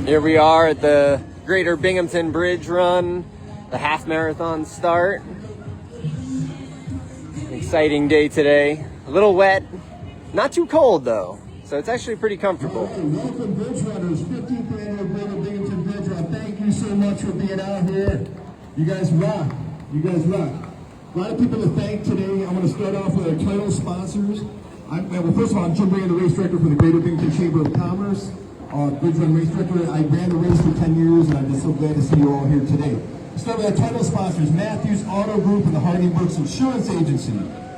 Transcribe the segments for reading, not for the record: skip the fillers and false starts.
Here we are at the Greater Binghamton Bridge Run, the half marathon start. Exciting day today. A little wet, not too cold though, so it's actually pretty comfortable. Welcome Bridge Runners, 15th annual Greater Binghamton Bridge Run. Thank you so much for being out here. You guys rock. You guys rock. A lot of people to thank today. I'm going to start off with our title sponsors. Well, first of all, I'm Jim Brand, the race director for the Greater Binghamton Chamber of Commerce. Bridge Run race director. I ran the race for 10 years, and I'm just so glad to see you all here today. Let's start with our title sponsors, Matthews Auto Group and the Harding Brooks Insurance Agency.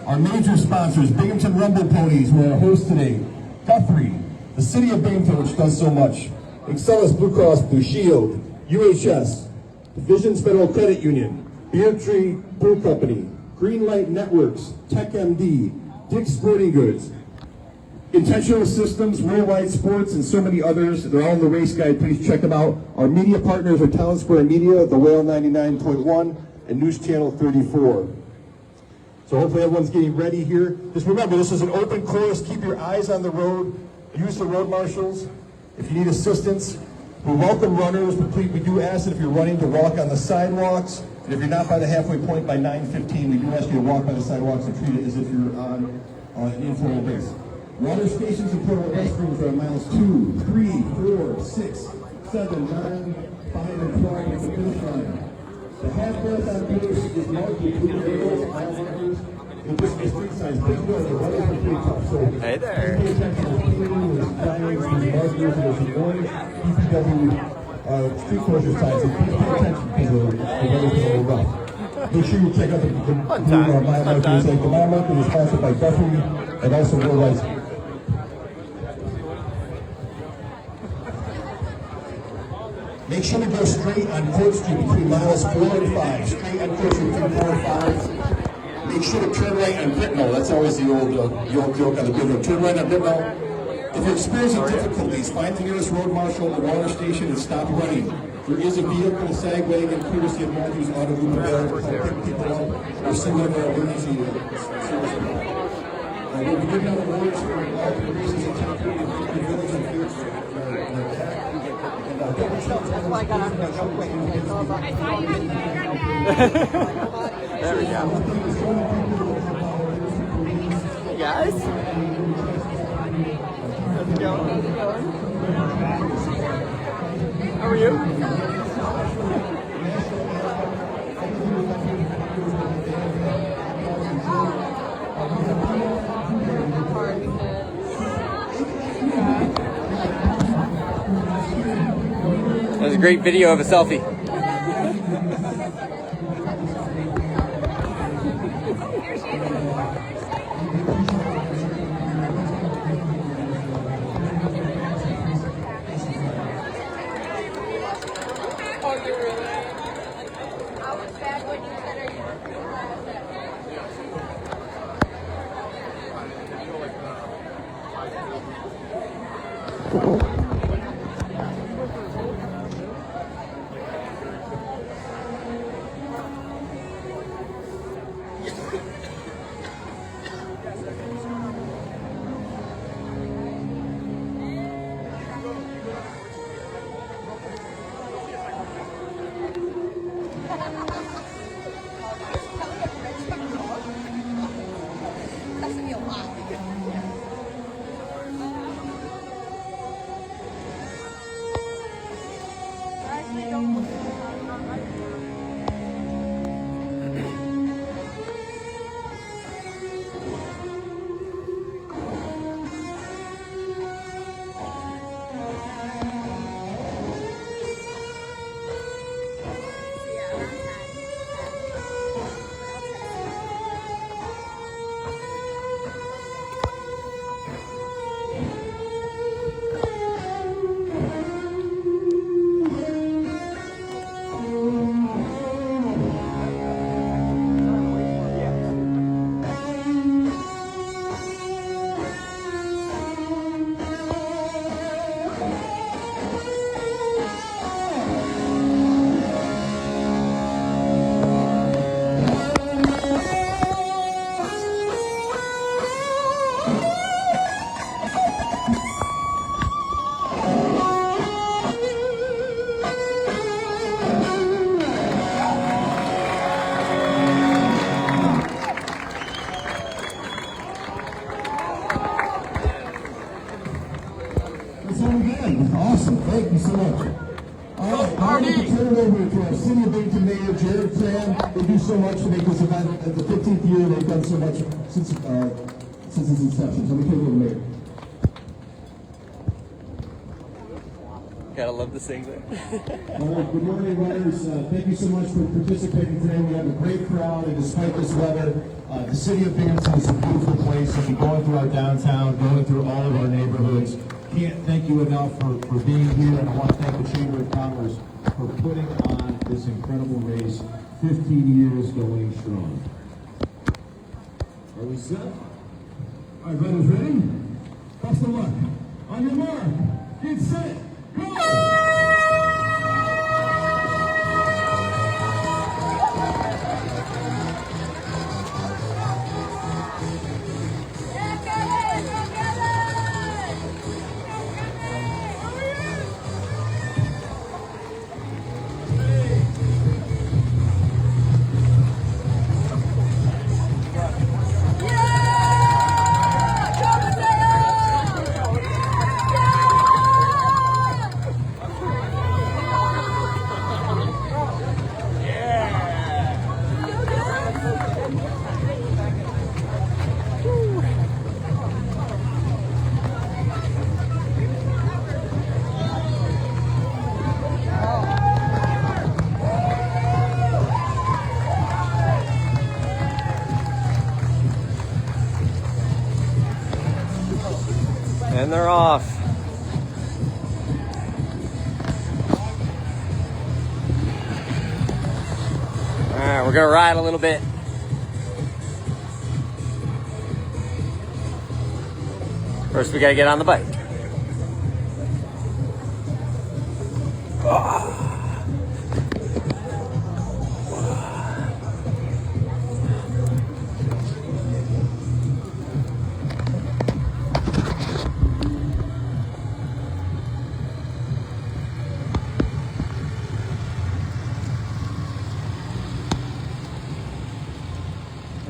Our major sponsors, Binghamton Rumble Ponies, who are our hosts today. Guthrie, the City of Binghamton, which does so much. Excellus Blue Cross Blue Shield, UHS, Visions Federal Credit Union, Beardtree Brew Company, Greenlight Networks, TechMD, Dick's Sporting Goods, Intentional Systems, Worldwide Sports, and so many others. They're all in the race guide. Please check them out. Our media partners are Town Square Media, The Whale 99.1, and News Channel 34. So hopefully everyone's getting ready here. Just remember, this is an open course. Keep your eyes on the road. Use the road marshals. If you need assistance, we welcome runners, but please, we do ask that if you're running to walk on the sidewalks. And if you're not by the halfway point by 9:15, we do ask you to walk by the sidewalks and treat it as if you're on an informal race. Water stations and portable restrooms are on miles 2, 3, 4, 6, 7, 9, 5, and 12 at the finish line. The half marathon course is marked with blue labels, mile markers, and just the street signs. Please know the runners are pretty tough. So Hey there. pay attention to the clearing, there's flyers, there's markers, and there's an orange DPW street closure signs. So please pay attention because the runners are a little rough. Make sure you check out the mile markers. Like the mile marker is sponsored by Guthrie and also Relive. Make sure to go straight on Court Street between miles 4 and 5. Straight on Court Street between 4 and 5. Make sure to turn right on Britnell. That's always the old joke on the building. Turn right on Britnell. If you're experiencing difficulties, find the nearest road marshal at the water station and stop running. There is a vehicle, a sag wagon, courtesy of Matthews Auto Group available to help pick people up or send them to emergency service. We'll be giving out awards for all the races in town and the village and fields. That's why I got on here real quick. There we go. Hey guys. How's it going? How are you? That was a great video of a selfie. Awesome. Thank you so much. All right, now I'm going to turn it over to our City of Binghamton Mayor, Jared Tran. They do so much to make this event at the 15th year. They've done so much since its inception. So let me take it over, Mayor. Gotta love the singer. All right, good morning, runners. Thank you so much for participating today. We have a great crowd, and despite this weather, the City of Binghamton is a beautiful place. If you're going through our downtown, going through all of our neighborhoods, can't thank you enough for being here, and I want to thank the Chamber of Commerce for putting on this incredible race, 15 years going strong. Are we set? All right, runners, ready? Best of luck. On your mark, get set, go! And they're off. All right, we're gonna ride a little bit. First, we gotta get on the bike.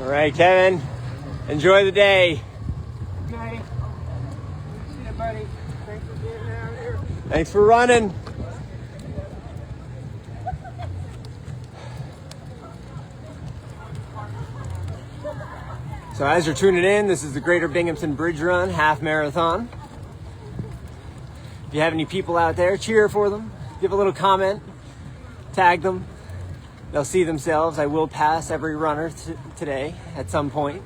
All right, Kevin, enjoy the day. Okay. See you, buddy. Thanks for being down here. Thanks for running. So as you're tuning in, this is the Greater Binghamton Bridge Run half marathon. If you have any people out there, cheer for them, give a little comment, tag them. They'll see themselves. I will pass every runner today at some point.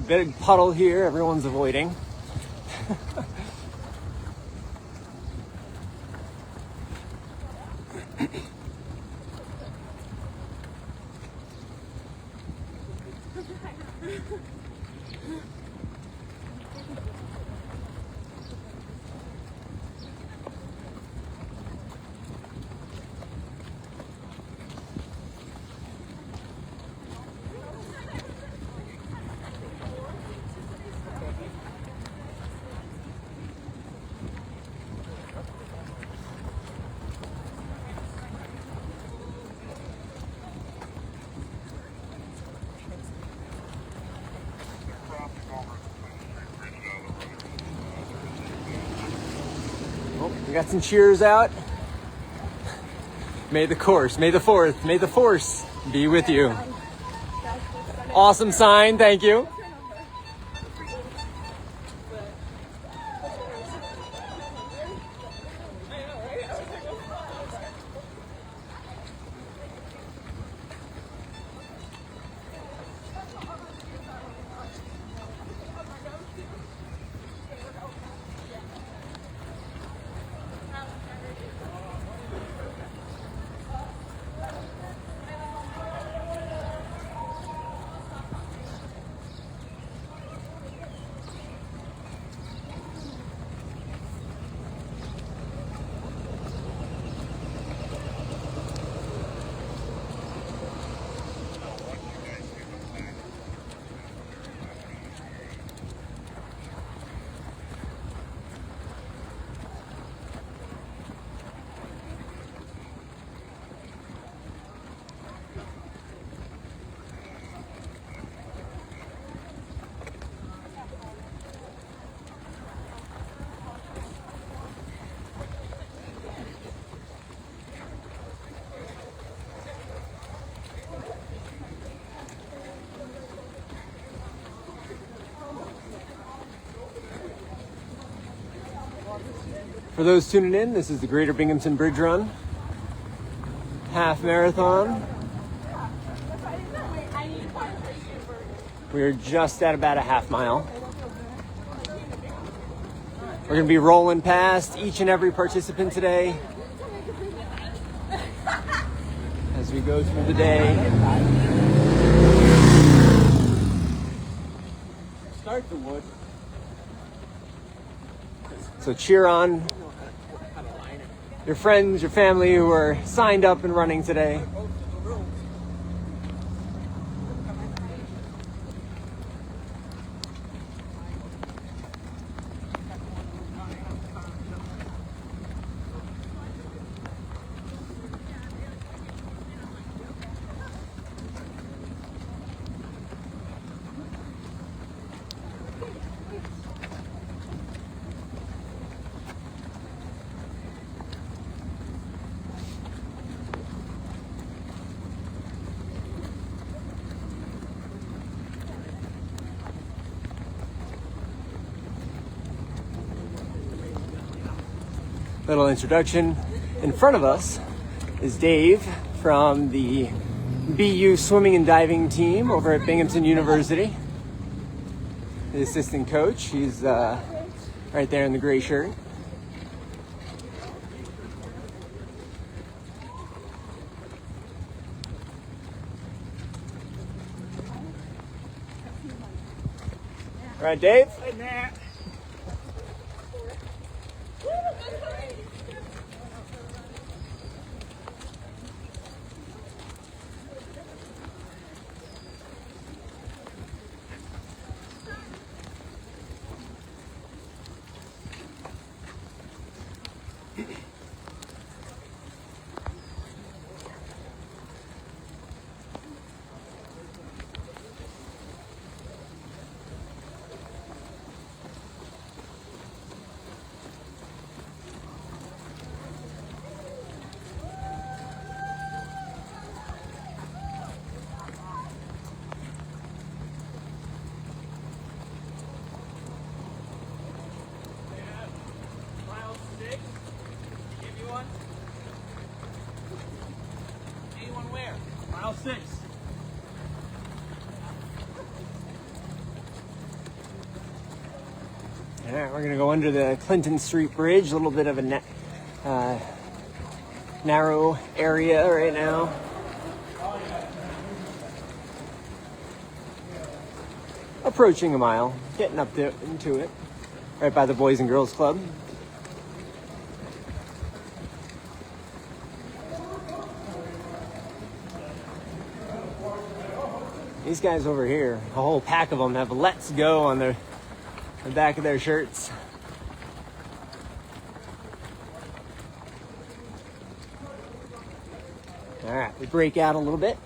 Big puddle here, everyone's avoiding. We got some cheers out. May the force be with you. Awesome sign, thank you. For those tuning in, this is the Greater Binghamton Bridge Run half marathon. We're just at about a half mile. We're going to be rolling past each and every participant today as we go through the day. Start the wood. So cheer on your friends, your family who are signed up and running today. Little introduction. In front of us is Dave from the BU swimming and diving team over at Binghamton University. The assistant coach, he's right there in the gray shirt. All right, Dave. Hey, Matt. Mile 6. All right, we're going to go under the Clinton Street Bridge, a little bit of a narrow area right now. Approaching a mile, getting up into it, right by the Boys and Girls Club. These guys over here, a whole pack of them, have "Let's Go" on the back of their shirts. All right, we break out a little bit.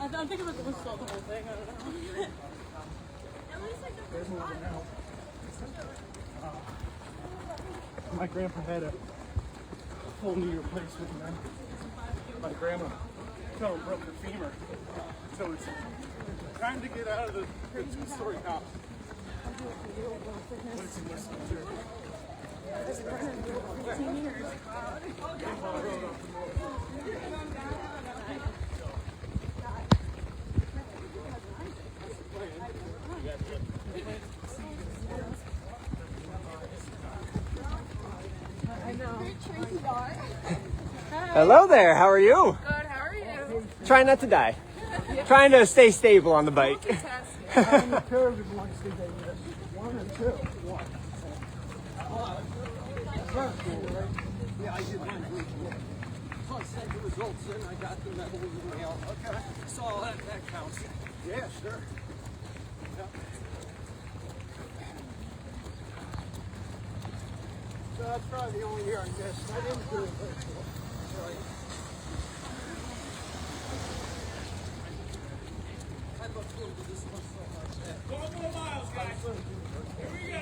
I'm thinking about the whistle, the whole thing. I don't know. There's one now. My grandpa had a full knee replacement, and then my grandma fell and broke her femur. So it's time to get out of the two-story house. But it's in West Missouri. It's been 15 years. I know. Hello there, how are you? Good, how are you? Trying not to die. Trying to stay stable on the bike. I'm the curve is one stage I missed. 1 or 2? 1. Yeah, I did mine briefly. So I sent the results in, I got the medal in the mail. Okay. So that counts. Yeah, sure. Yep. So that's probably the only year I missed. I didn't do it virtual. Right. I look forward to this one so much. 12 more miles, guys. Here we go.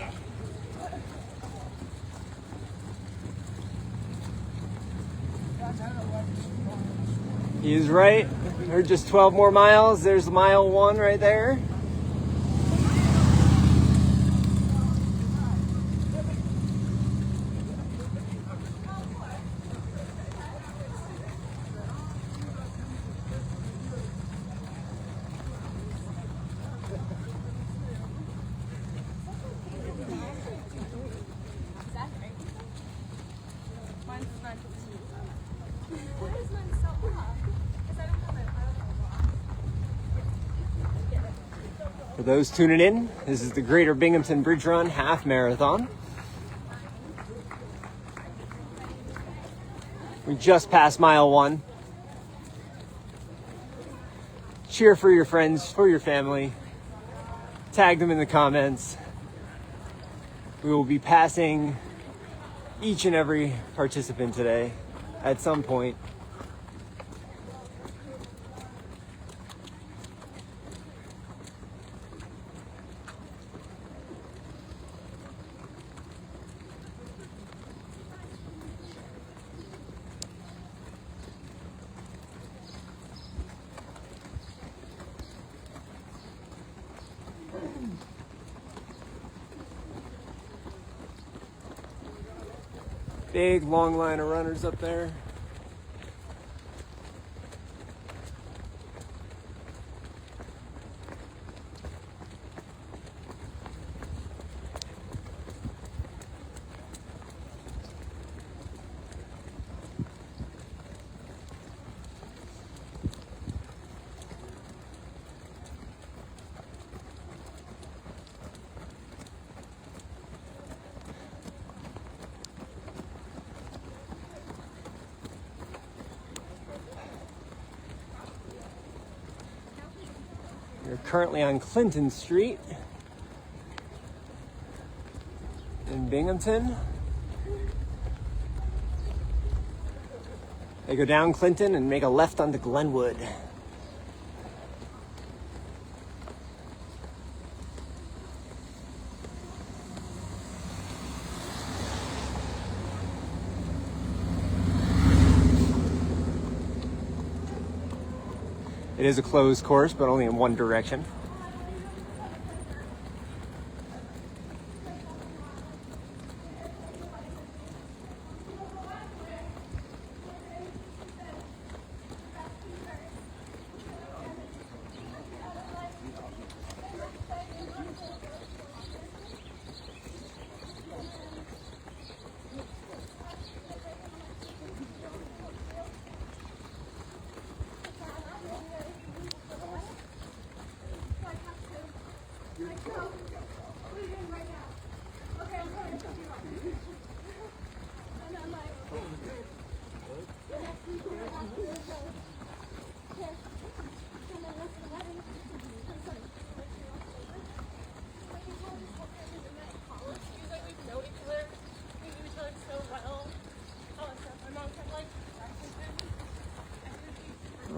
He is right. There's just 12 more miles. There's mile 1 right there. those tuning in, this is the Greater Binghamton Bridge Run half marathon. We just passed mile 1. Cheer for your friends, for your family. Tag them in the comments. We will be passing each and every participant today at some point. Big long line of runners up there. We're currently on Clinton Street in Binghamton. They go down Clinton and make a left onto Glenwood. It is a closed course, but only in one direction.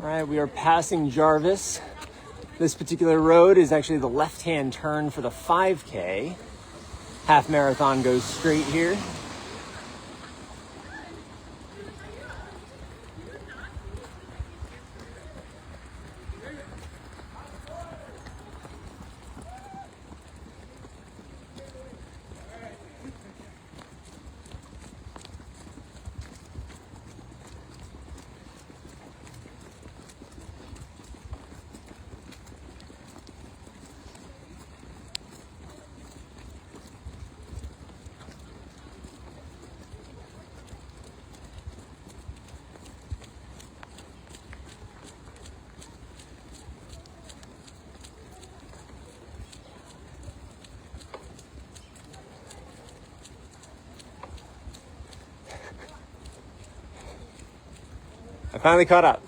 All right, we are passing Jarvis. This particular road is actually the left-hand turn for the 5K. Half marathon goes straight here. I finally caught up.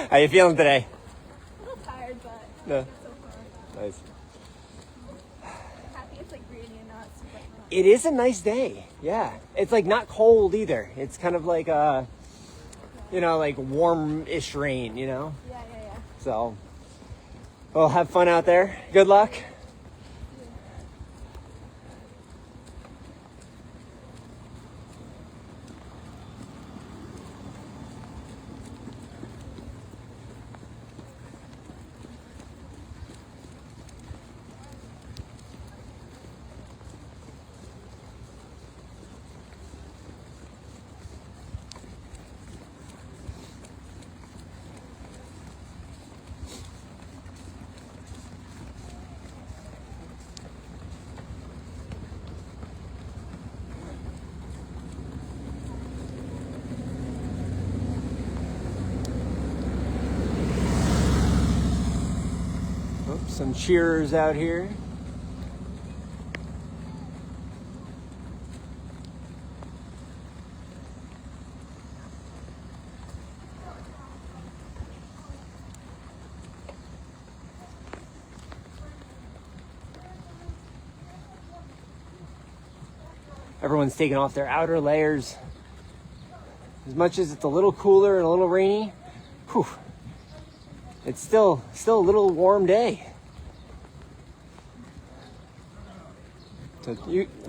How you feeling today? A little tired, but No. so far. Nice. Happy it's like rainy and not super hot. It is a nice day. Yeah. It's like not cold either. It's kind of like like warm-ish rain, you know? Yeah. So, well, have fun out there. Good luck. Some cheerers out here. Everyone's taking off their outer layers. As much as it's a little cooler and a little rainy, whew, it's still a little warm day. So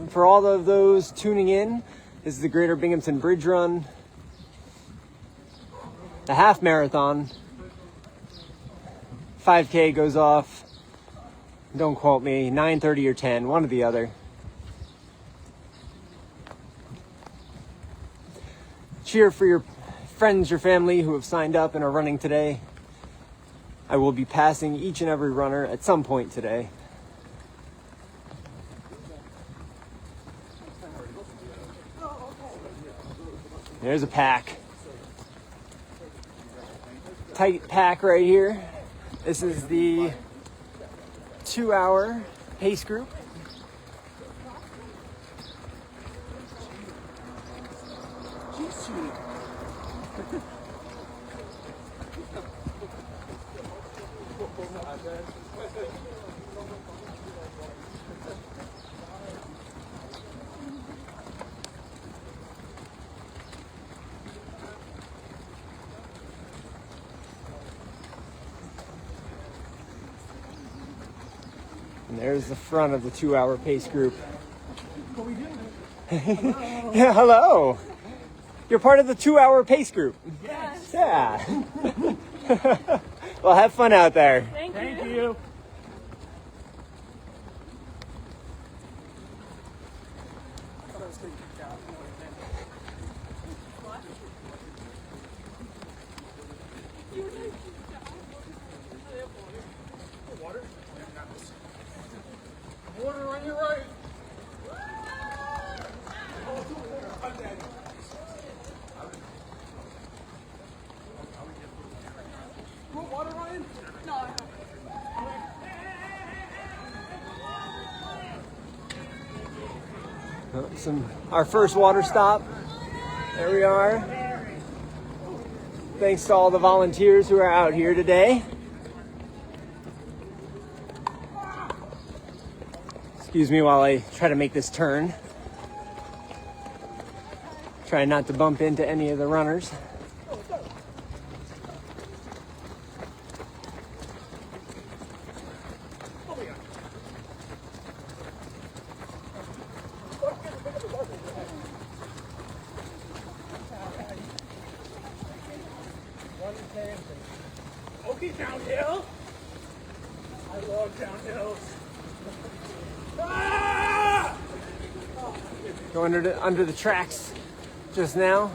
for all of those tuning in, this is the Greater Binghamton Bridge Run, the half marathon. 5K goes off, don't quote me, 9:30 or 10, one or the other. Cheer for your friends, your family who have signed up and are running today. I will be passing each and every runner at some point today. There's a pack. Tight pack right here. This is the 2-hour pace group. And there's the front of the 2-hour pace group. Yeah, hello. You're part of the 2-hour pace group. Yes. Yeah. Well, have fun out there. Thank you. Water on your right. Put water, Ryan? No. Our first water stop. There we are. Thanks to all the volunteers who are out here today. Excuse me while I try to make this turn. Try not to bump into any of the runners. Okay, downhill. I love downhills. Ah! Go under the tracks just now.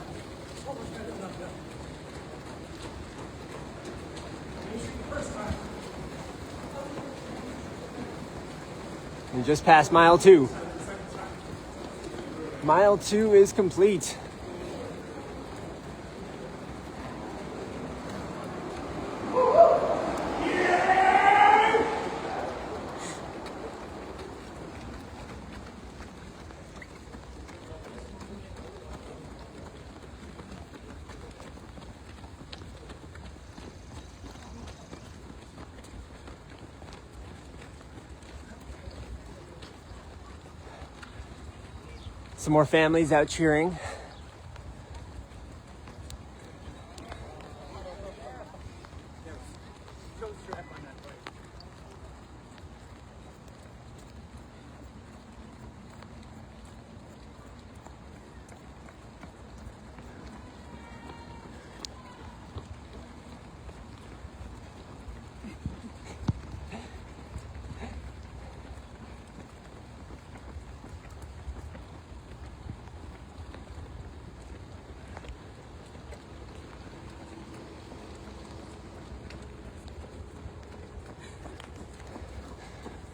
We just passed mile 2. Mile 2 is complete. Some more families out cheering.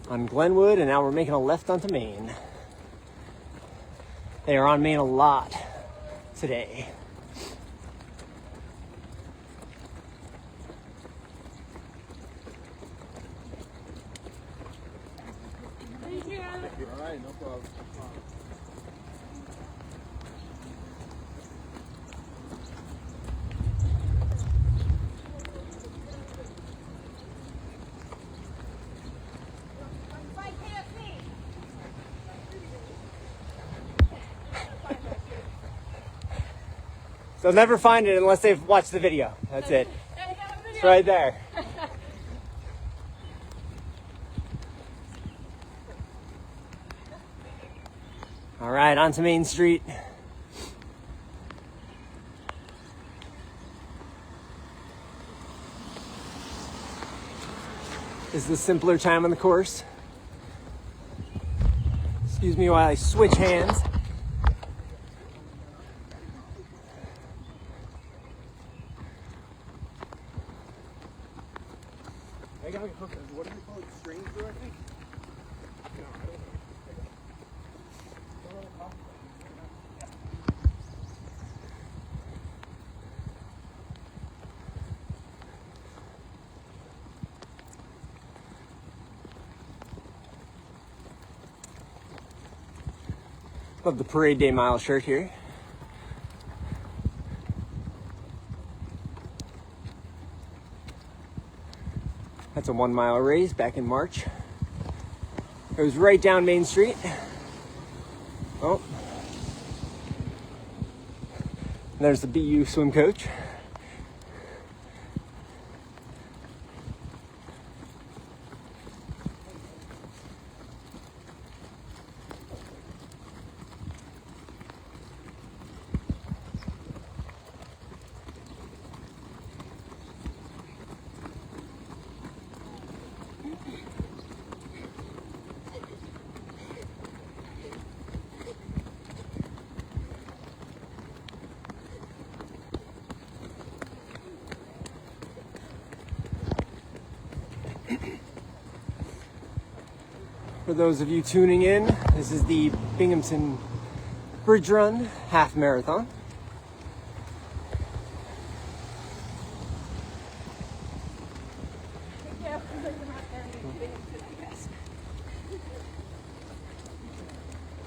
On Glenwood, and now we're making a left onto Main. They are on Main a lot today. All right, no problem. They'll never find it unless they've watched the video. That's it. It's right there. All right, on to Main Street. This is the simpler time on the course. Excuse me while I switch hands. I got hooked. What do you call it? Stranger, I think? No, I don't know. Love the Parade Day Mile shirt here. That's a 1 mile race back in March. It was right down Main Street. Oh. And there's the BU swim coach. For those of you tuning in, this is the Binghamton Bridge Run half marathon.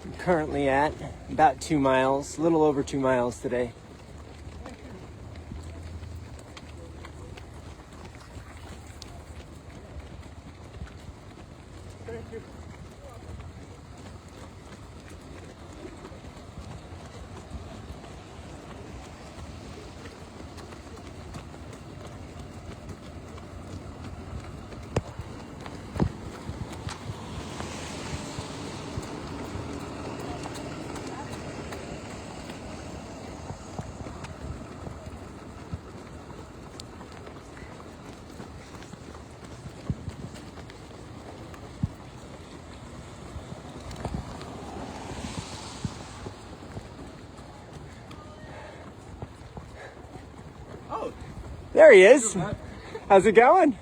I'm currently at about 2 miles, a little over 2 miles today. There he is. How's it going?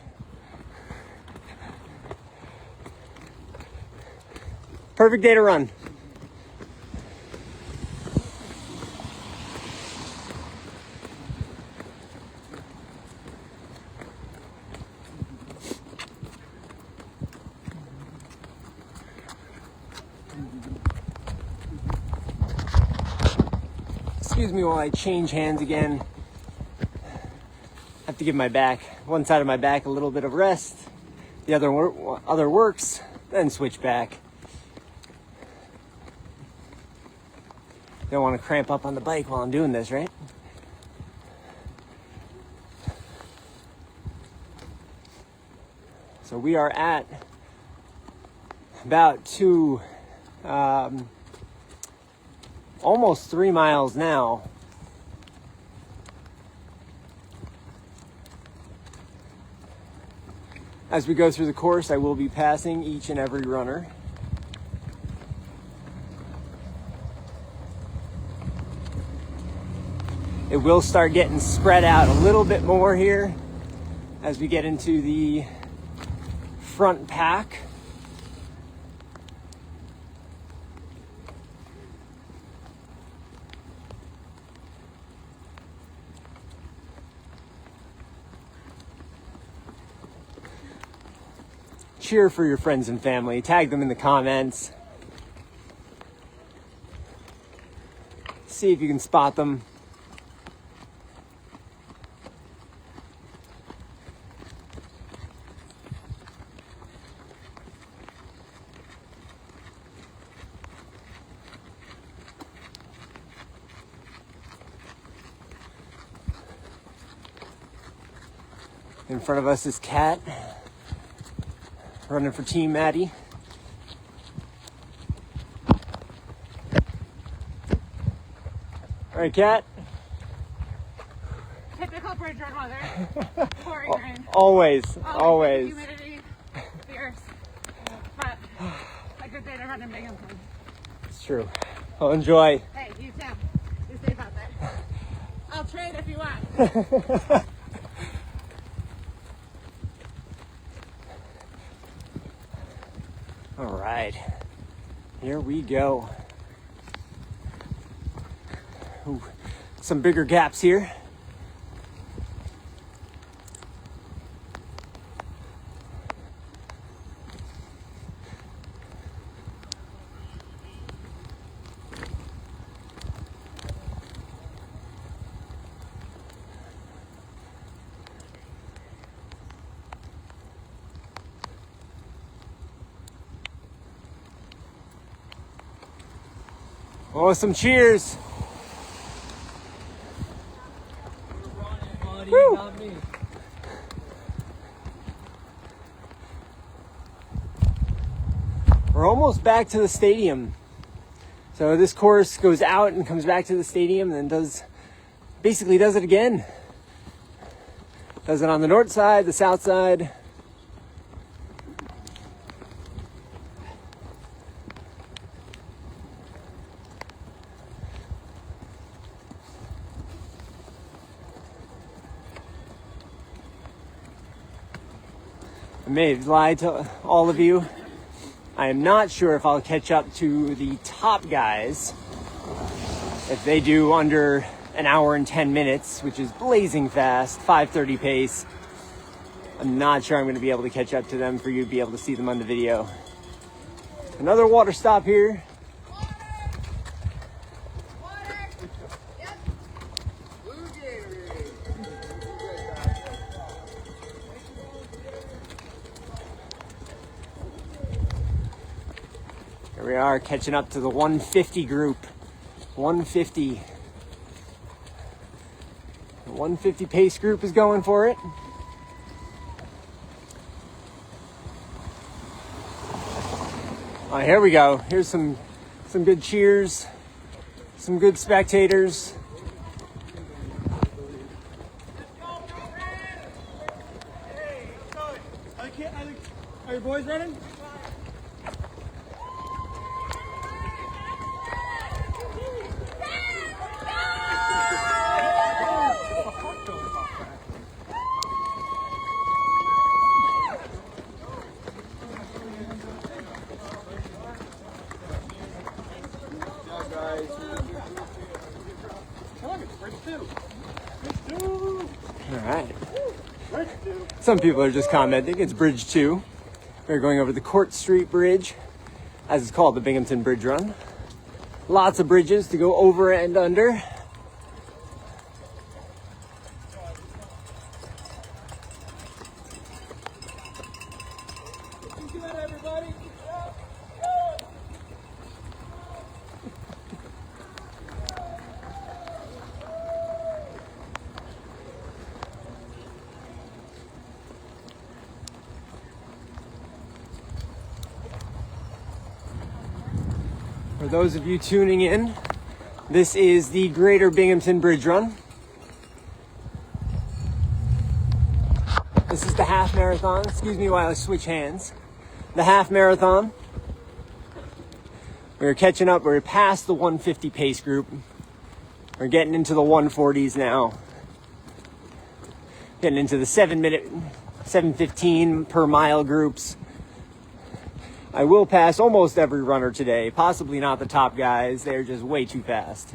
Perfect day to run. Excuse me while I change hands again. I have to give my back, one side of my back, a little bit of rest. The other works, then switch back. Don't want to cramp up on the bike while I'm doing this, right? So we are at about almost 3 miles now. As we go through the course, I will be passing each and every runner. It will start getting spread out a little bit more here as we get into the front pack. Cheer for your friends and family. Tag them in the comments. See if you can spot them. In front of us is Kat, running for Team Maddie. All right, Kat. Typical bridge run weather. Pouring rain. Always, always. Humidity, fierce. But a good day to run in Binghamton. It's true. Well, enjoy. Hey, you too. You're safe out there. I'll trade if you want. All right, here we go. Ooh, some bigger gaps here. Oh, some cheers. Woo. Not me. We're almost back to the stadium. So this course goes out and comes back to the stadium and then basically does it again. Does it on the north side, the south side. I may have lied to all of you. I am not sure if I'll catch up to the top guys if they do under an hour and 10 minutes, which is blazing fast, 5:30 pace. I'm not sure I'm going to be able to catch up to them for you to be able to see them on the video. Another water stop here. Here we are catching up to the 150 group. 150. The 150 pace group is going for it. Oh, here we go. Here's some good cheers. Some good spectators. Are your boys running? All right. Some people are just commenting. It's Bridge 2. We're going over the Court Street Bridge, as it's called, the Binghamton Bridge Run. Lots of bridges to go over and under. For those of you tuning in, this is the Greater Binghamton Bridge Run. This is the half marathon. Excuse me while I switch hands. The half marathon. We're catching up. We're past the 150 pace group. We're getting into the 140s now. Getting into the 7:15 per mile groups. I will pass almost every runner today, possibly not the top guys. They're just way too fast.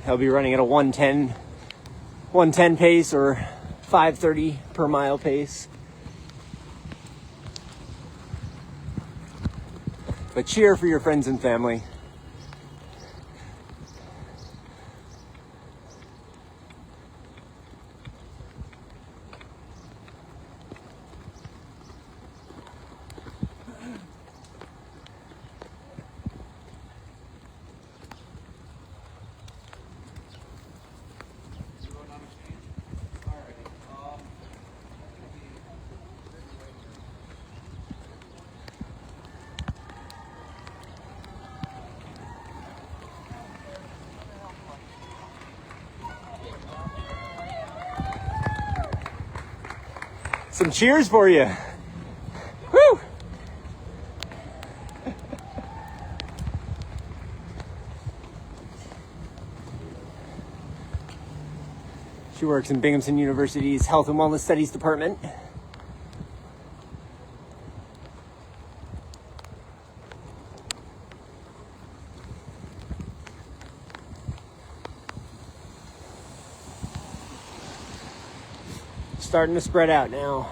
He'll be running at a 110 pace or 5:30 per mile pace. But cheer for your friends and family. Some cheers for you. Woo! She works in Binghamton University's Health and Wellness Studies department. Starting to spread out now.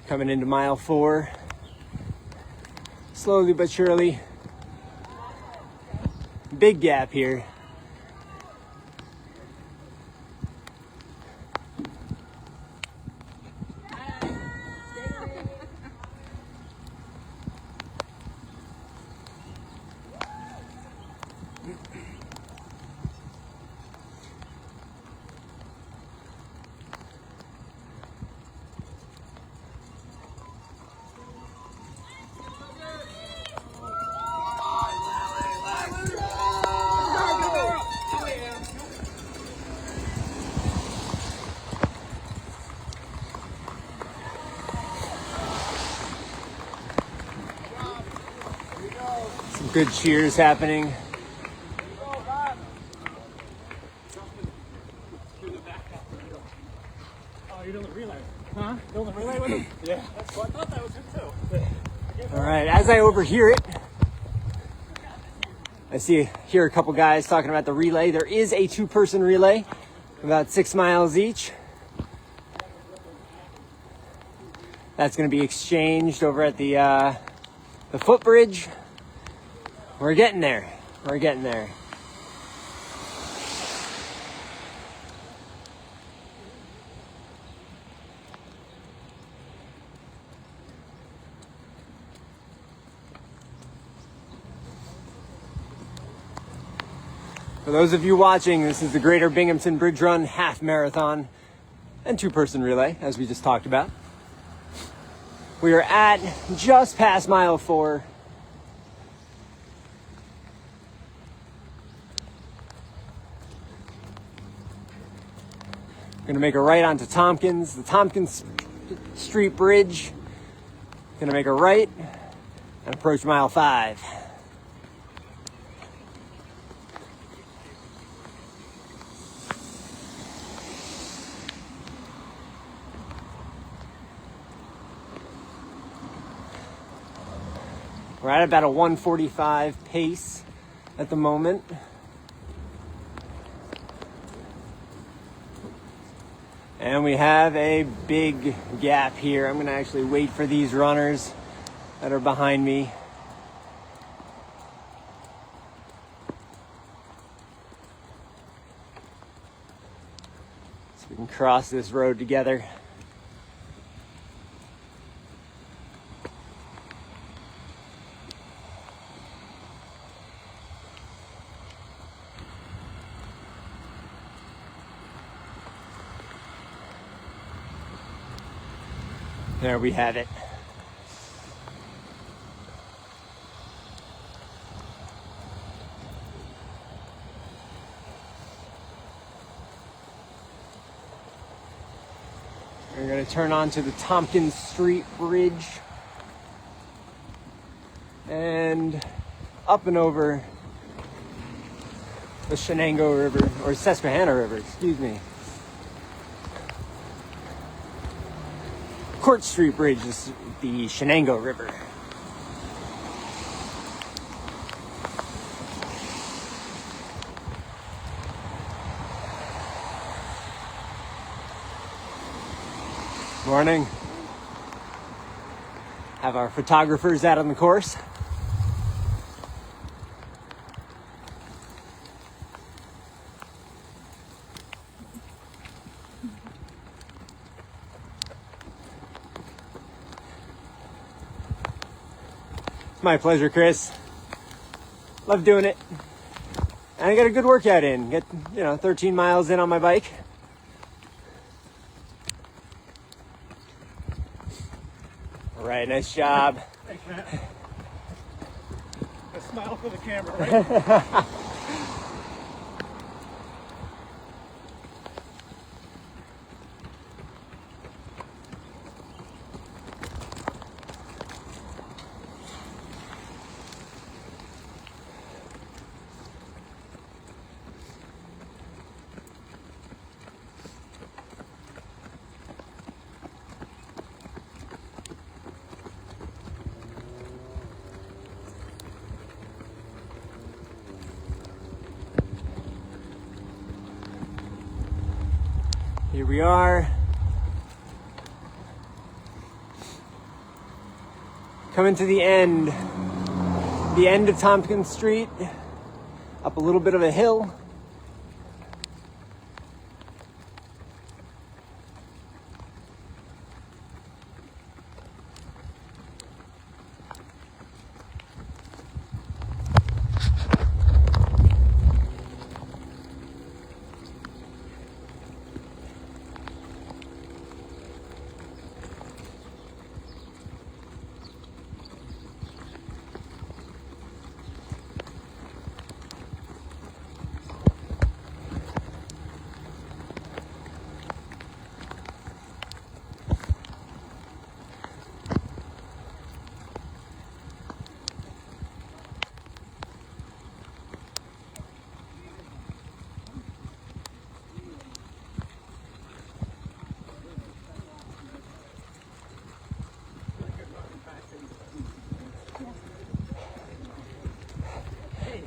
Coming into mile 4, slowly but surely. Big gap here. Good cheers happening. Oh, you're doing the relay? Huh? Doing the relay with him? Yeah. That's what I thought that was him too. All right, as I overhear it, I hear a couple guys talking about the relay. There is a 2-person relay, about 6 miles each. That's going to be exchanged over at the footbridge. We're getting there. We're getting there. For those of you watching, this is the Greater Binghamton Bridge Run half marathon and 2-person relay, as we just talked about. We are at just past mile 4. We're gonna make a right onto Tompkins, the Tompkins Street Bridge. Gonna make a right and approach mile 5. We're at about a 1:45 pace at the moment. And we have a big gap here. I'm gonna actually wait for these runners that are behind me. So we can cross this road together. There we have it. We're going to turn onto the Tompkins Street Bridge and up and over the Shenango River, or Susquehanna River, excuse me. Court Street Bridge is the Shenango River. Morning. Have our photographers out on the course. My pleasure, Chris. Love doing it. And I got a good workout in. Get, 13 miles in on my bike. All right, nice job. Thanks, Matt. A smile for the camera, right? Here we are. Coming to the end of Tompkins Street, up a little bit of a hill.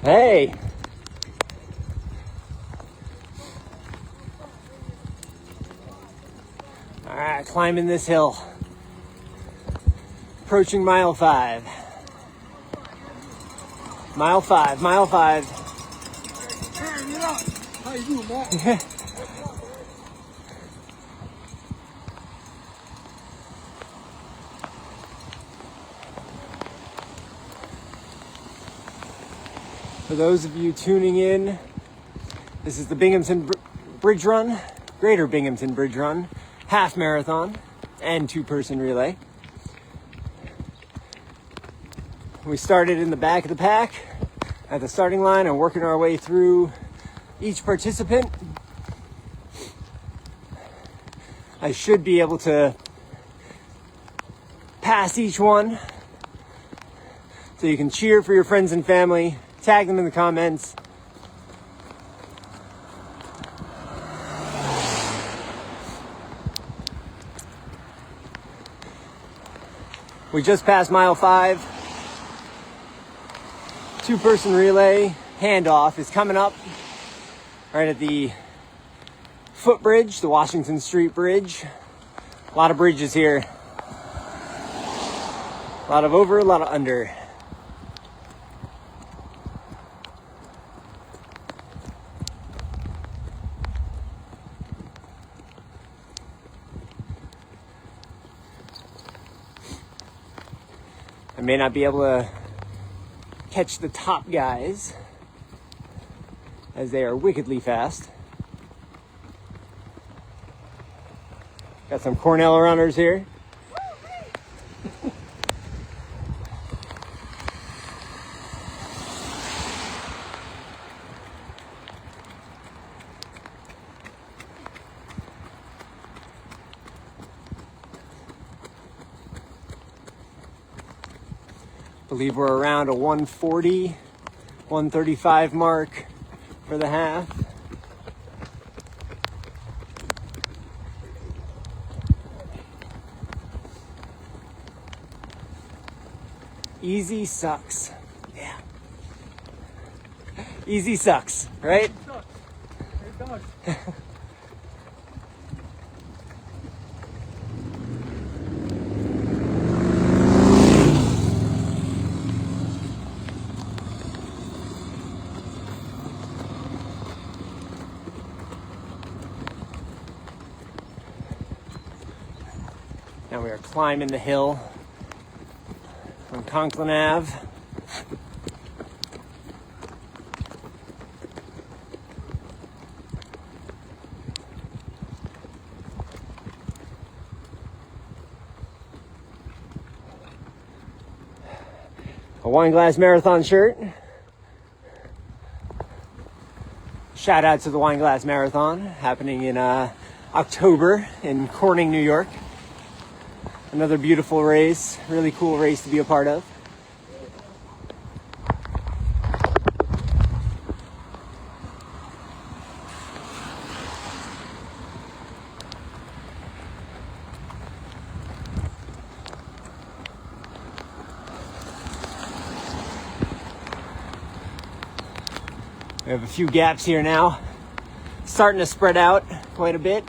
Hey. All right, climbing this hill. Approaching mile 5. Mile 5. How you doing, Matt? For those of you tuning in, this is the Binghamton Bridge Run, Greater Binghamton Bridge Run, half marathon and 2-person relay. We started in the back of the pack at the starting line and working our way through each participant. I should be able to pass each one so you can cheer for your friends and family. Tag them in the comments. We just passed mile 5. 2-person relay handoff is coming up right at the footbridge, the Washington Street Bridge. A lot of bridges here. A lot of over, a lot of under. I may not be able to catch the top guys as they are wickedly fast. Got some Cornell runners here. Believe we're around a 140, 135 mark for the half. Easy sucks. Yeah. Easy sucks, right? It does. Now we are climbing the hill. on Conklin Ave. A Wine Glass Marathon shirt. Shout out to the Wine Glass Marathon happening in October in Corning, New York. Another beautiful race, really cool race to be a part of. We have a few gaps here now, starting to spread out quite a bit.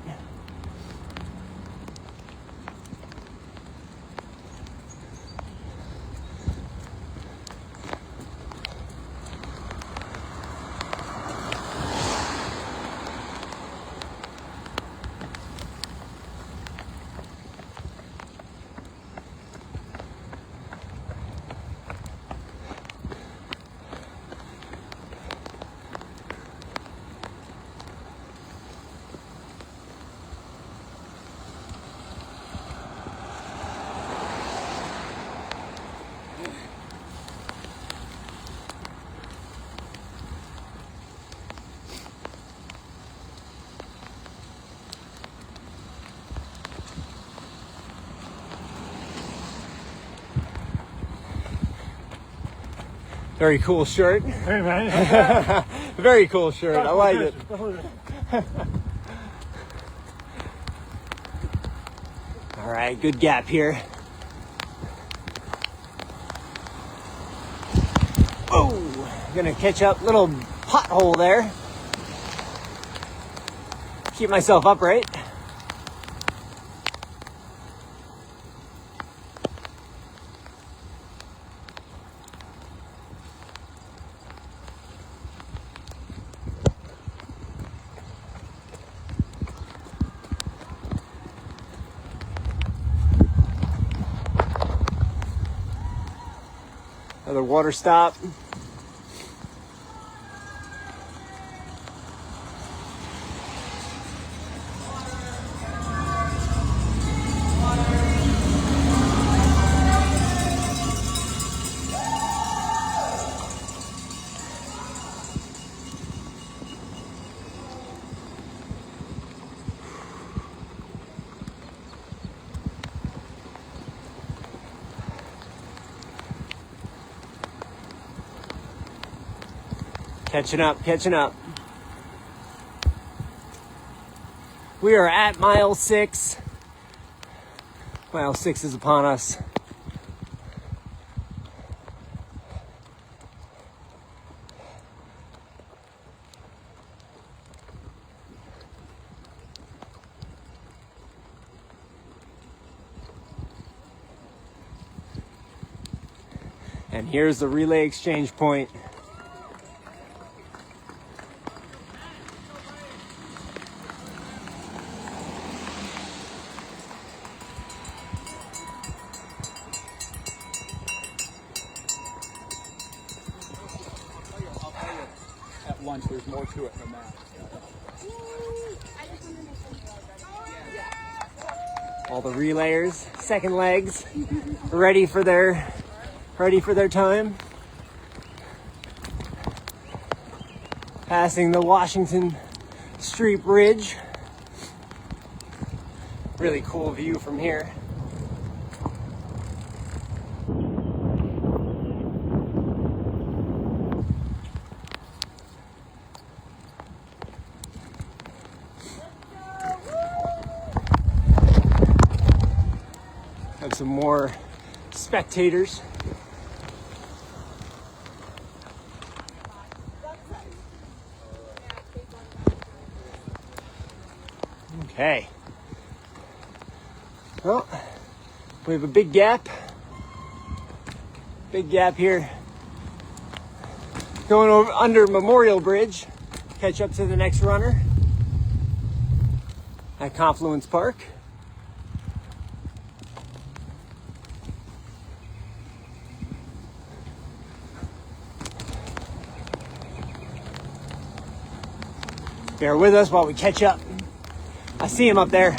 Very cool shirt. Hey, man. Very cool shirt. I like it. All right, good gap here. Oh, gonna catch up. Little pothole there. Keep myself upright. Another water stop. Catching up, catching up. We are at mile 6. Mile 6 is upon us. And here's the relay exchange point. There's more to it than that. All the relayers, second legs, ready for their time. Passing the Washington Street Bridge. Really cool view from here. Have some more spectators. Okay. Well, we have a big gap. Big gap here. Going over under Memorial Bridge. Catch up to the next runner at Confluence Park. Bear with us while we catch up. I see him up there.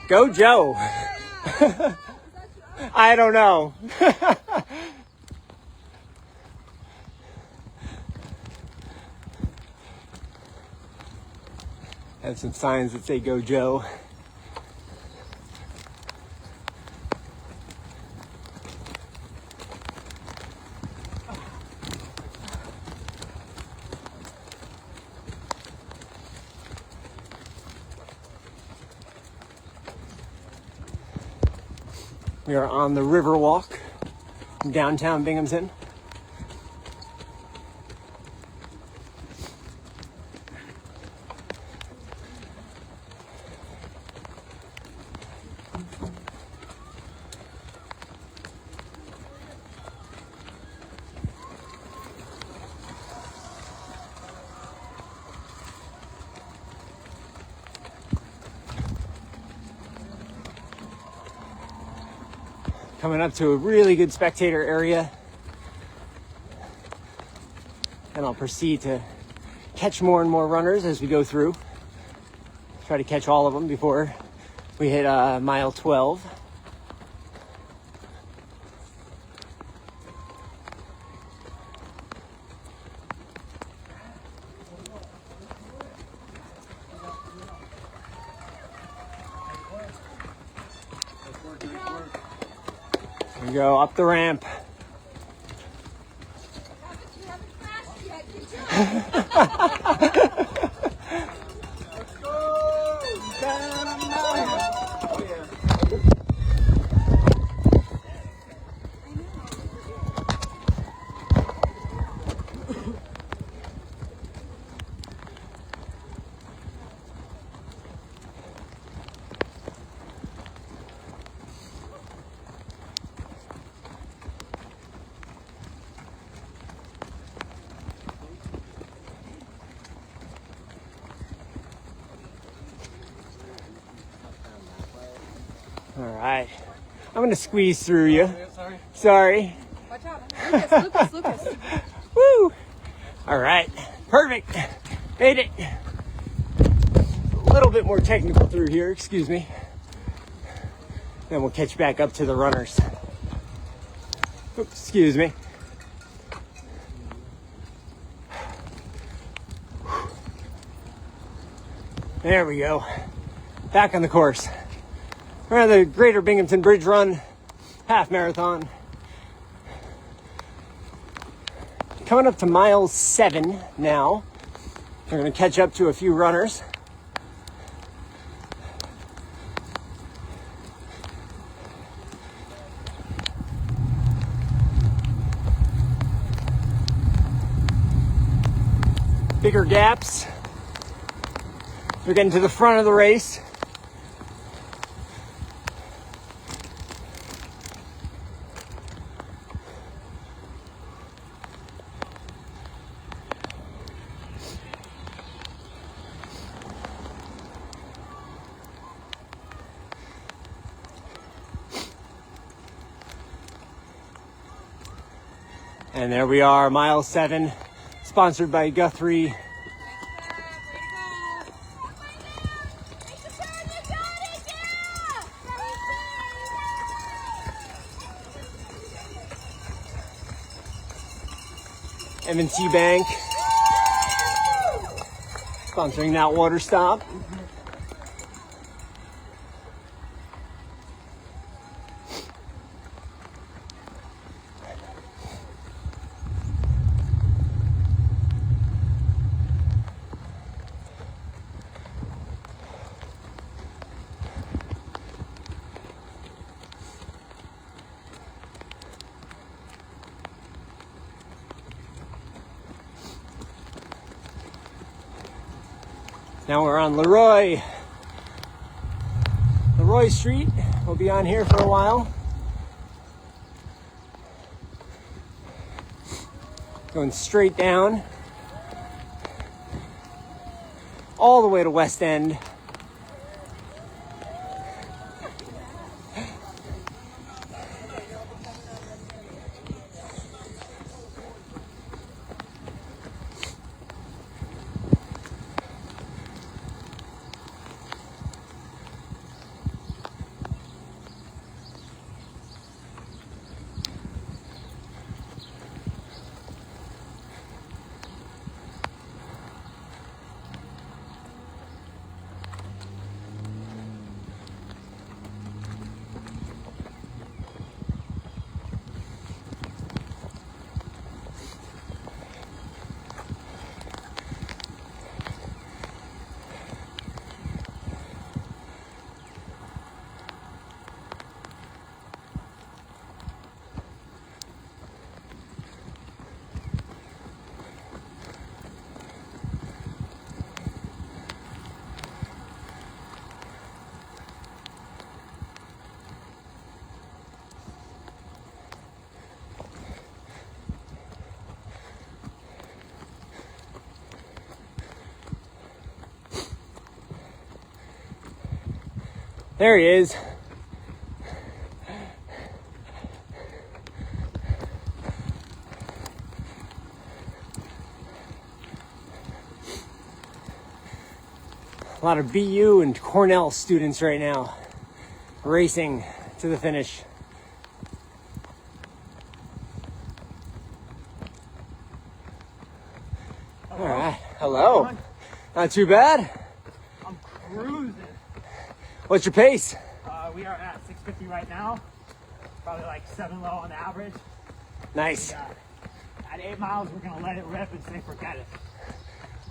Go Joe. I don't know. Have some signs that say Go Joe. We are on the river walk in downtown Binghamton. Coming up to a really good spectator area. And I'll proceed to catch more and more runners as we go through. Try to catch all of them before we hit mile 12. Here we go, up the ramp. All right, I'm gonna squeeze through you. Sorry. Watch out. Lucas. Woo! All right, perfect. Made it. A little bit more technical through here, excuse me. Then we'll catch back up to the runners. Oops, excuse me. There we go. Back on the course. We're on the Greater Binghamton Bridge Run half marathon. Coming up to mile 7 now. We're going to catch up to a few runners. Bigger gaps. We're getting to the front of the race. And there we are, mile 7, sponsored by Guthrie. M&T Bank, sponsoring that water stop. Now we're on Leroy Street. We'll be on here for a while. Going straight down all the way to West End. There he is. A lot of BU and Cornell students right now racing to the finish. All right, hello. Not too bad. I'm cruising. What's your pace? We are at 650 right now. Probably like 7 low on average. Nice. At 8 miles, we're gonna let it rip and say forget it.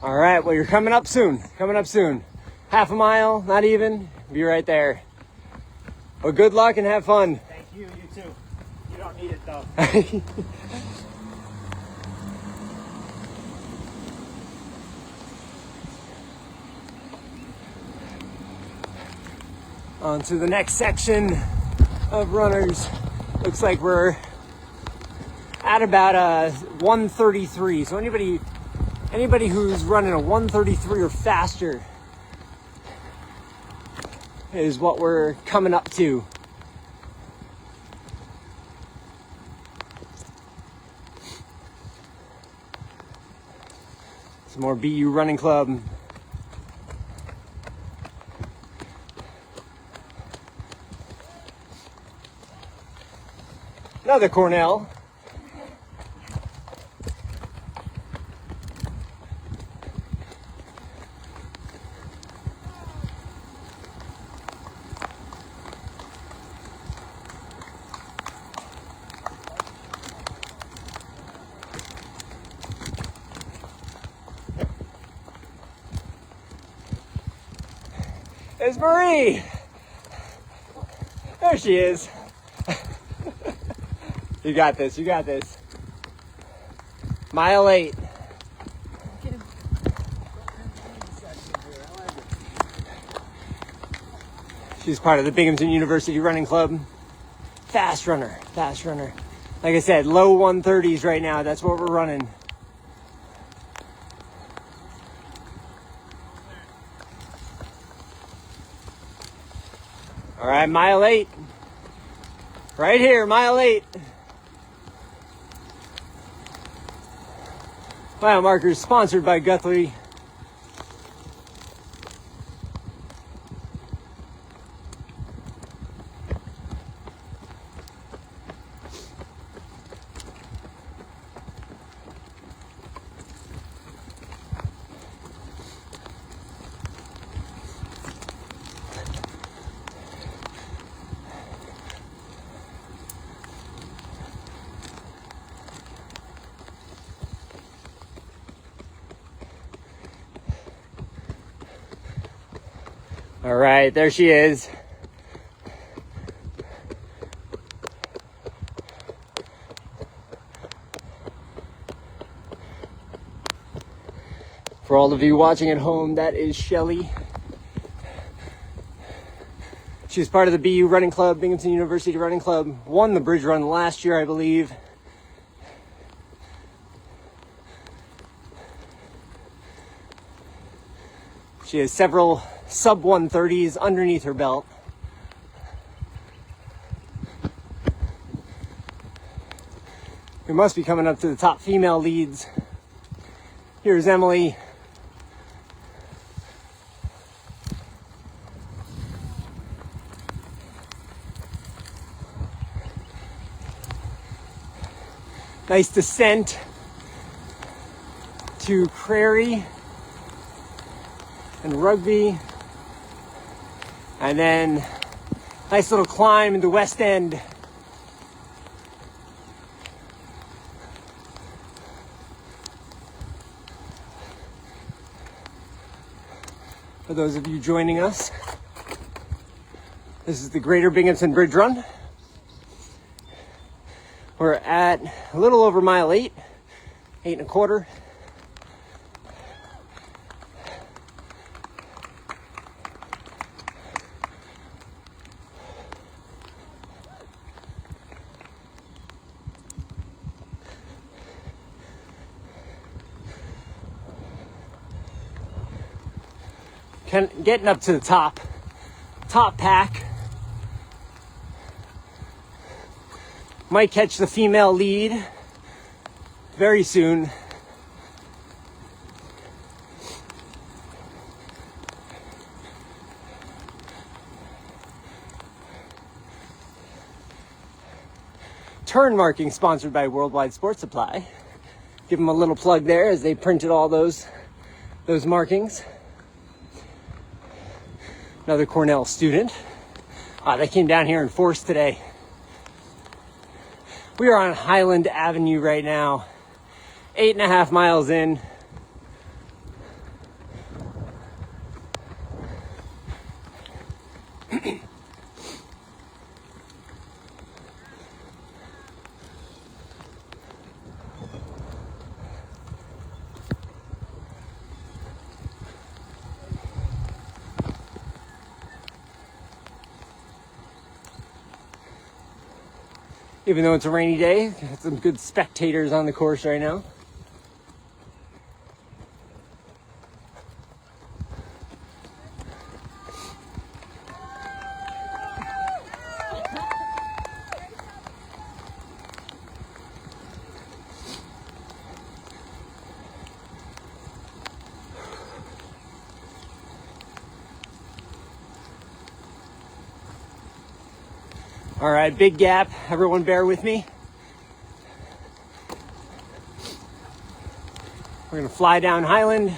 All right, well, you're coming up soon. Coming up soon. Half a mile, not even. Be right there. Well, good luck and have fun. Thank you, you too. You don't need it though. On to the next section of runners. Looks like we're at about 133. So anybody who's running a 133 or faster is what we're coming up to. Some more BU Running Club. Another Cornell. There's Marie. There she is. You got this, you got this. Mile 8. She's part of the Binghamton University Running Club. Fast runner, fast runner. Like I said, low 130s right now. That's what we're running. All right, mile 8. Right here, mile 8. Mile markers sponsored by Guthrie. All right, there she is. For all of you watching at home, that is Shelly. She was part of the BU Running Club, Binghamton University Running Club. Won the Bridge Run last year, I believe. She has several sub 130s underneath her belt. We must be coming up to the top female leads. Here's Emily. Nice descent to Prairie and Rugby. And then nice little climb into West End. For those of you joining us, this is the Greater Binghamton Bridge Run. We're at a little over mile 8, 8 1/4. Getting up to the top pack. Might catch the female lead very soon. Turn marking sponsored by Worldwide Sports Supply. Give them a little plug there as they printed all those markings. Another Cornell student. They came down here in force today. We are on Highland Avenue right now, 8.5 miles in. Even though it's a rainy day, got some good spectators on the course right now. All right, big gap. Everyone bear with me. We're gonna fly down Highland,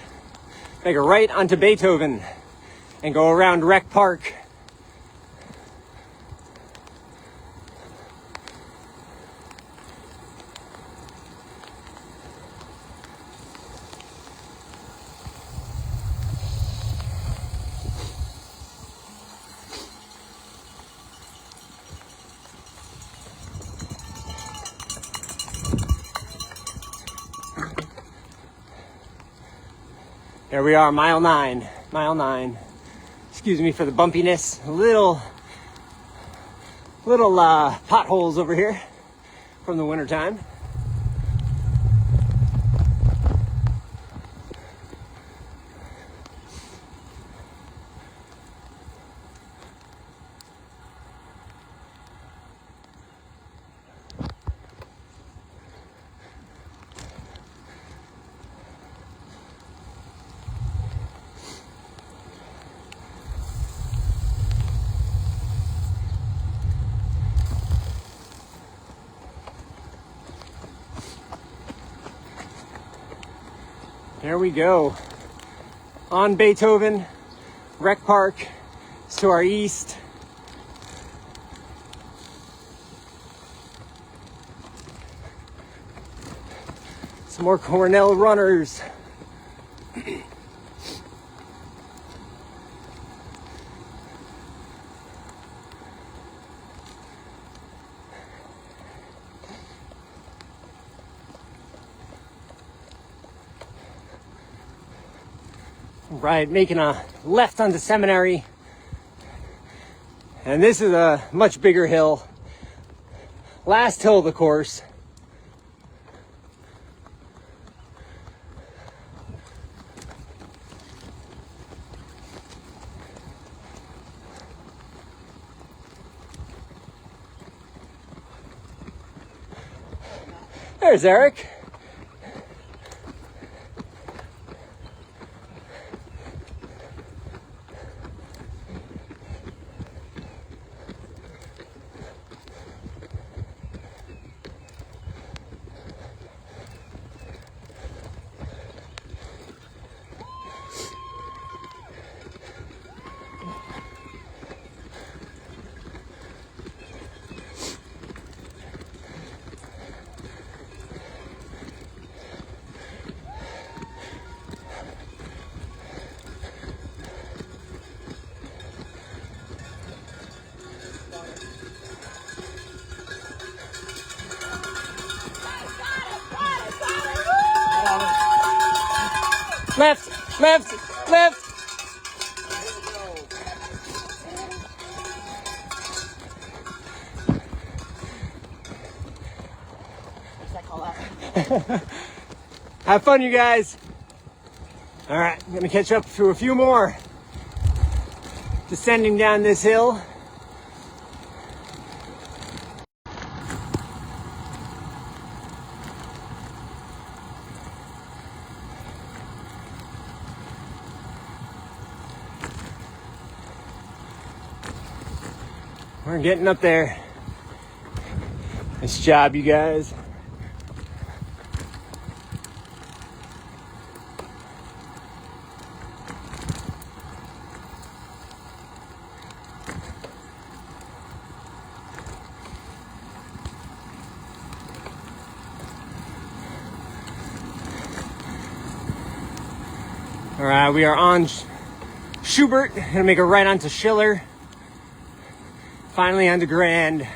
make a right onto Beethoven, and go around Rec Park. There we are, mile 9. Excuse me for the bumpiness. Little potholes over here from the winter time. There we go. On Beethoven, Rec Park is to our east. Some more Cornell runners. right, making a left onto Seminary. And this is a much bigger hill. Last hill of the course. There's Eric. Left, left, left. Have fun, you guys. All right, I'm gonna catch up to a few more. Descending down this hill. We're getting up there. Nice job, you guys. All right, we are on Schubert. Gonna make a right onto Schiller. Finally onto Grand.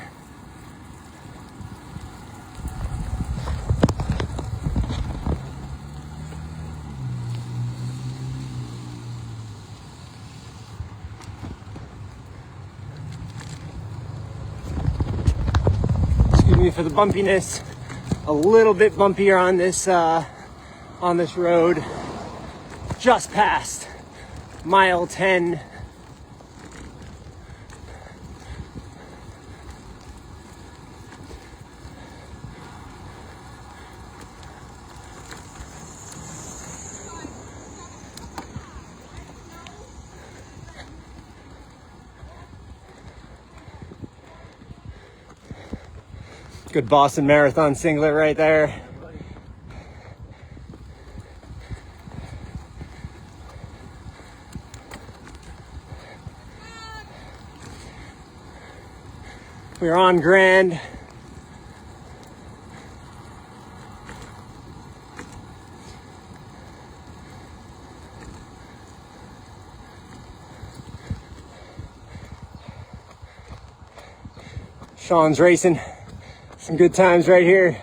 Excuse me for the bumpiness. A little bit bumpier on this road. Just past mile 10. Good Boston Marathon singlet right there. We're on Grand. Sean's racing. Some good times right here.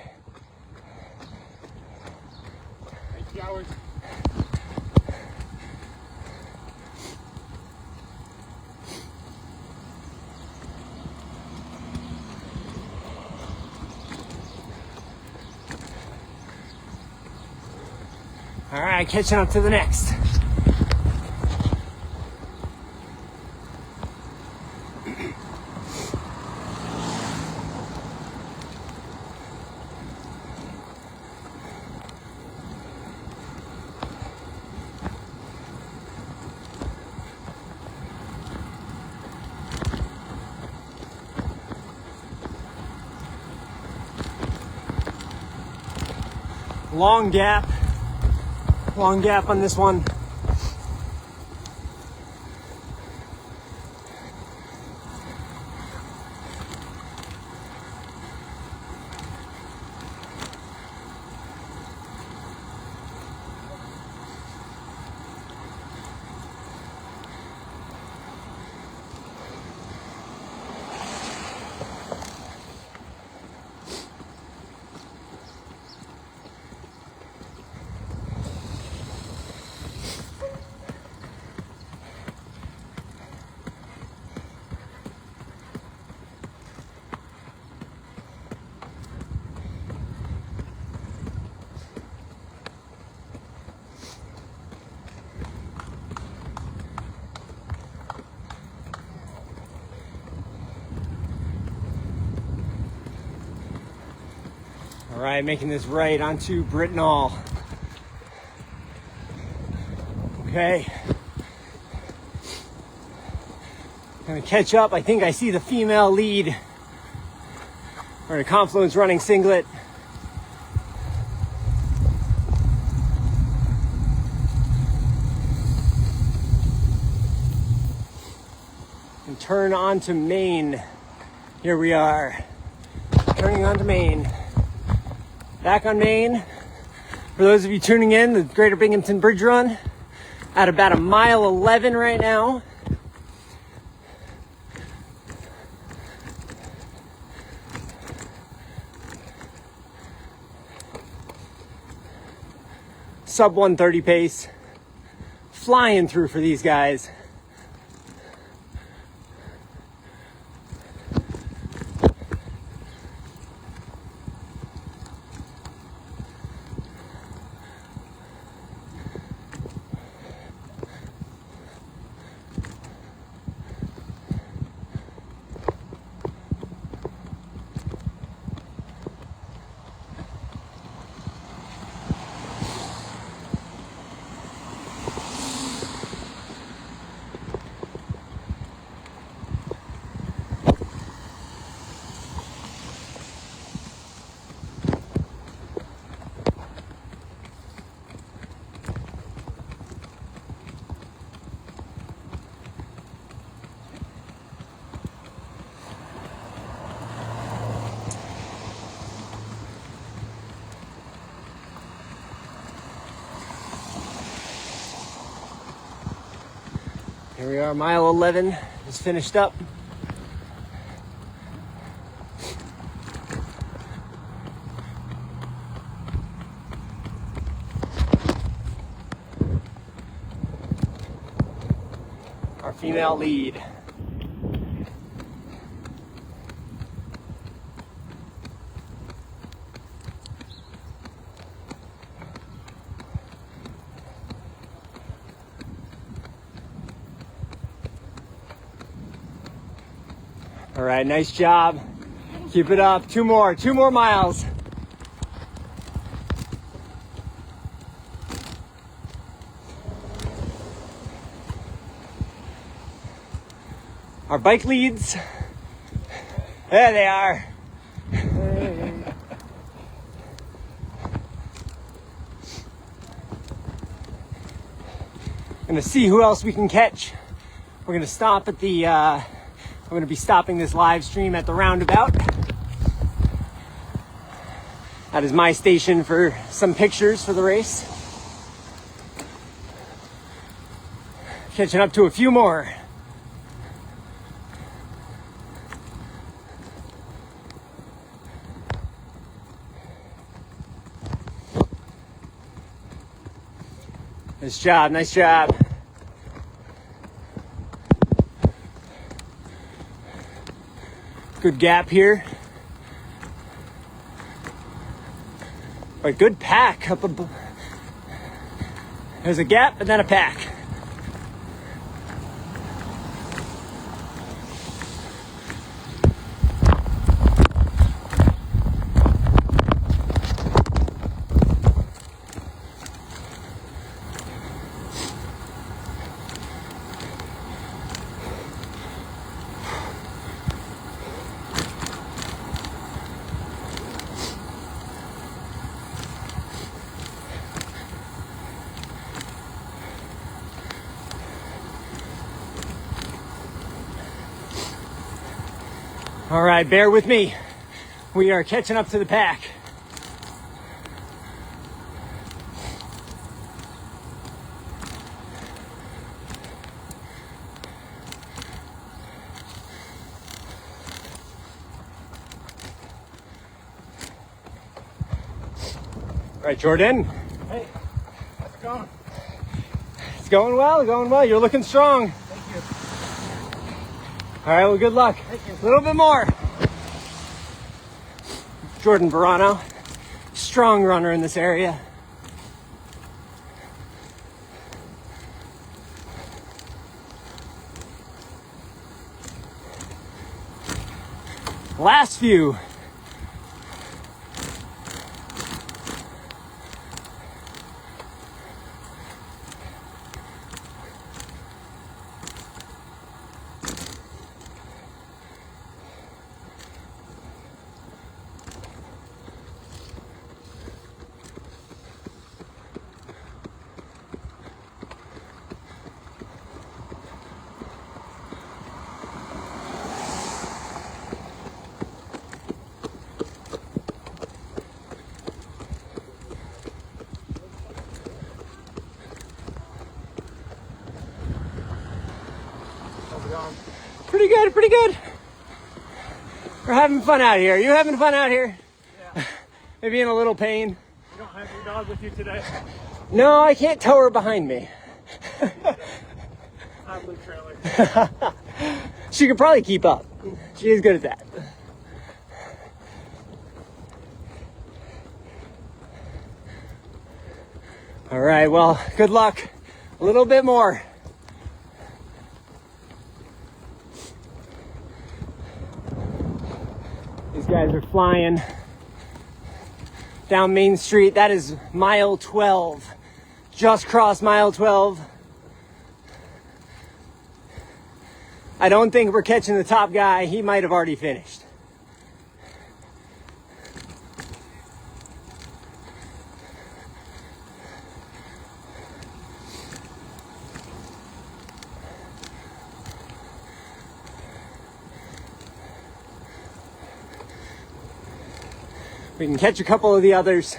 Thank you, Howard. All right, catching up to the next. Long gap on this one. All right, making this right onto Britnall. Okay. Gonna catch up. I think I see the female lead. We're in a Confluence Running singlet. And turn onto Main. Here we are. Turning onto Main. Back on Main. For those of you tuning in, the Greater Binghamton Bridge Run at about a mile 11 right now. Sub 130 pace. Flying through for these guys. Here we are, mile 11, just finished up. Our female lead. All right, nice job. Keep it up. Two more miles. Our bike leads. There they are. Gonna see who else we can catch. We're gonna stop at the I'm going to be stopping this live stream at the roundabout. That is my station for some pictures for the race. Catching up to a few more. Nice job, nice job. Good gap here. A good pack up above. There's a gap and then a pack. All right, bear with me. We are catching up to the pack. All right, Jordan. Hey, how's it going? It's going well, going well. You're looking strong. Thank you. All right, well, good luck. A little bit more. Jordan Verano, strong runner in this area. Last few. Pretty good, pretty good. We're having fun out here. You having fun out here? Yeah. Maybe in a little pain. You don't have your dog with you today? No, I can't tow her behind me. I have blue trailer. She could probably keep up. She is good at that. All right, well, good luck. A little bit more. These guys are flying down Main Street. That is mile 12. Just crossed mile 12. I don't think we're catching the top guy. He might have already finished. We can catch a couple of the others.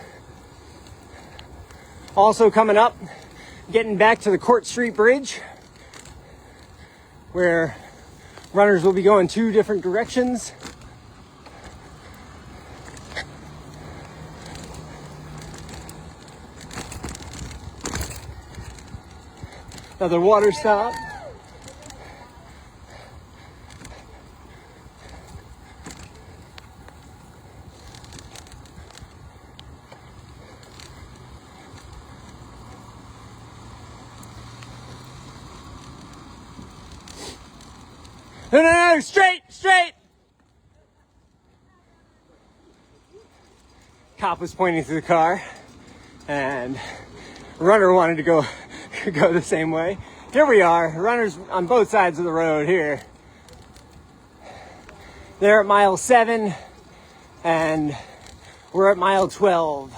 Also coming up, getting back to the Court Street Bridge, where runners will be going 2 different directions. Another water stop. No, straight. Cop was pointing to the car, and runner wanted to go the same way. Here we are, runners on both sides of the road here. They're at mile 7, and we're at mile 12.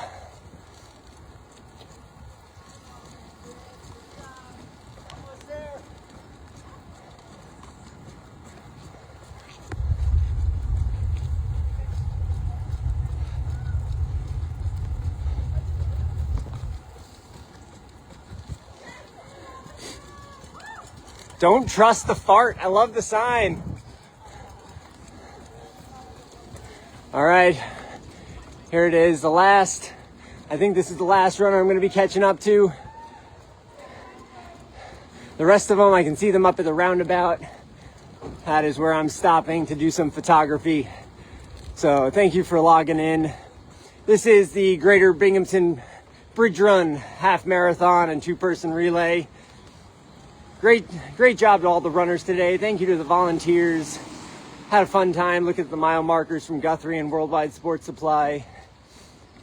Don't trust the fart. I love the sign. All right, here it is, I think this is the last runner I'm going to be catching up to. The rest of them, I can see them up at the roundabout. That is where I'm stopping to do some photography. So thank you for logging in. This is the Greater Binghamton Bridge Run half marathon and 2-person relay. Great job to all the runners today. Thank you to the volunteers. Had a fun time. Look at the mile markers from Guthrie and Worldwide Sports Supply.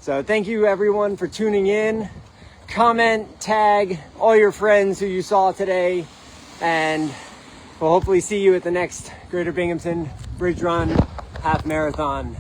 So thank you everyone for tuning in. Comment, tag all your friends who you saw today, and we'll hopefully see you at the next Greater Binghamton Bridge Run half marathon.